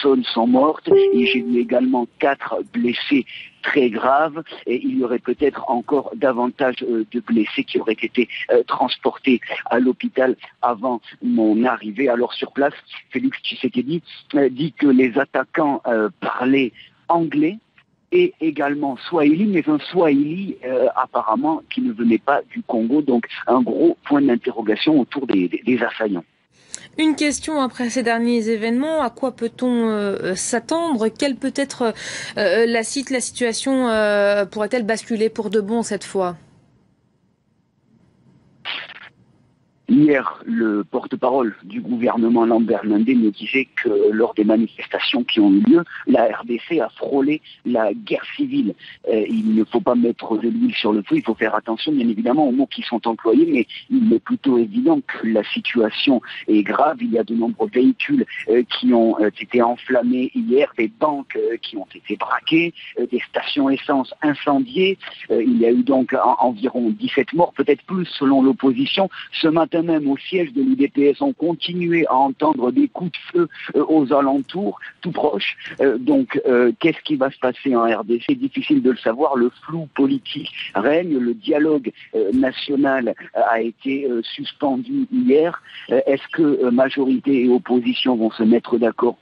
personnes sont mortes et j'ai eu également 4 blessés très graves et il y aurait peut-être encore davantage de blessés qui auraient été transportés à l'hôpital avant mon arrivée. Alors sur place, Félix Tshisekedi dit que les attaquants parlaient anglais et également swahili, mais un swahili apparemment qui ne venait pas du Congo, donc un gros point d'interrogation autour des assaillants. Une question après ces derniers événements, à quoi peut-on s'attendre? Quelle peut être la situation pourrait-elle basculer pour de bon cette fois? Hier, le porte-parole du gouvernement Lambert Mende nous disait que lors des manifestations qui ont eu lieu, la RDC a frôlé la guerre civile. Il ne faut pas mettre de l'huile sur le feu, il faut faire attention bien évidemment aux mots qui sont employés, mais il est plutôt évident que la situation est grave. Il y a de nombreux véhicules qui ont été enflammés hier, des banques qui ont été braquées, des stations essence incendiées. Il y a eu donc environ 17 morts, peut-être plus selon l'opposition. Ce matin même au siège de l'UDPS, on continuait à entendre des coups de feu aux alentours, tout proches. Donc, qu'est-ce qui va se passer en RDC? C'est difficile de le savoir. Le flou politique règne. Le dialogue national a été suspendu hier. Est-ce que majorité et opposition vont se mettre d'accord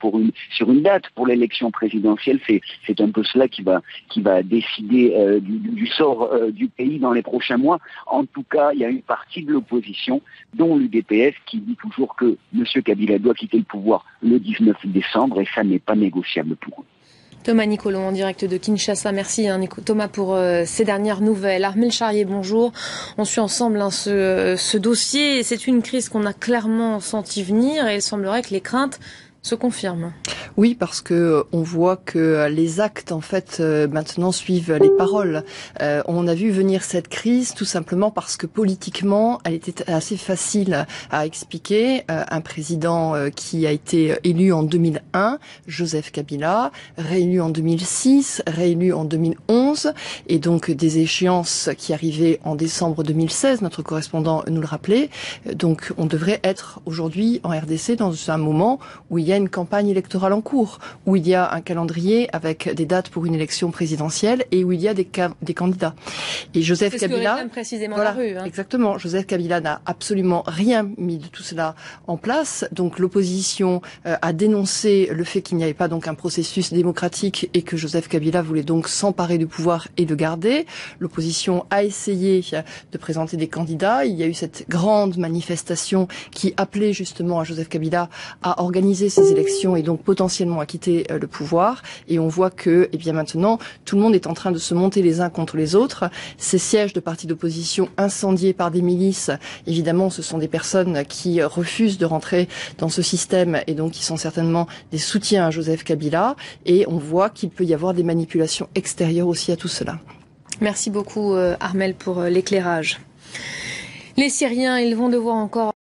sur une date pour l'élection présidentielle? C'est un peu cela qui va décider du sort du pays dans les prochains mois. En tout cas, il y a une partie de l'opposition, dont l'UDPS, qui dit toujours que M. Kabila doit quitter le pouvoir le 19 décembre et ça n'est pas négociable pour eux. Thomas Nicolo en direct de Kinshasa. Merci Thomas pour ces dernières nouvelles. Armel Charrier, bonjour. On suit ensemble ce dossier. C'est une crise qu'on a clairement senti venir et il semblerait que les craintes se confirme. Oui, parce que on voit que les actes, en fait, maintenant suivent les paroles. On a vu venir cette crise tout simplement parce que politiquement, elle était assez facile à expliquer. Un président qui a été élu en 2001, Joseph Kabila, réélu en 2006, réélu en 2011, et donc des échéances qui arrivaient en décembre 2016. Notre correspondant nous le rappelait. Donc, on devrait être aujourd'hui en RDC dans un moment où il y a une campagne électorale en cours, où il y a un calendrier avec des dates pour une élection présidentielle et où il y a des candidats. Et Joseph Kabila, précisément voilà, la rue, hein. Exactement. Joseph Kabila n'a absolument rien mis de tout cela en place. Donc l'opposition a dénoncé le fait qu'il n'y avait pas donc un processus démocratique et que Joseph Kabila voulait donc s'emparer du pouvoir et le garder. L'opposition a essayé de présenter des candidats. Il y a eu cette grande manifestation qui appelait justement à Joseph Kabila à organiser ces élections et donc potentiellement à quitter le pouvoir. Et on voit que, eh bien maintenant, tout le monde est en train de se monter les uns contre les autres. Ces sièges de partis d'opposition incendiés par des milices, évidemment, ce sont des personnes qui refusent de rentrer dans ce système et donc qui sont certainement des soutiens à Joseph Kabila. Et on voit qu'il peut y avoir des manipulations extérieures aussi à tout cela. Merci beaucoup Armel pour l'éclairage. Les Syriens, ils vont devoir encore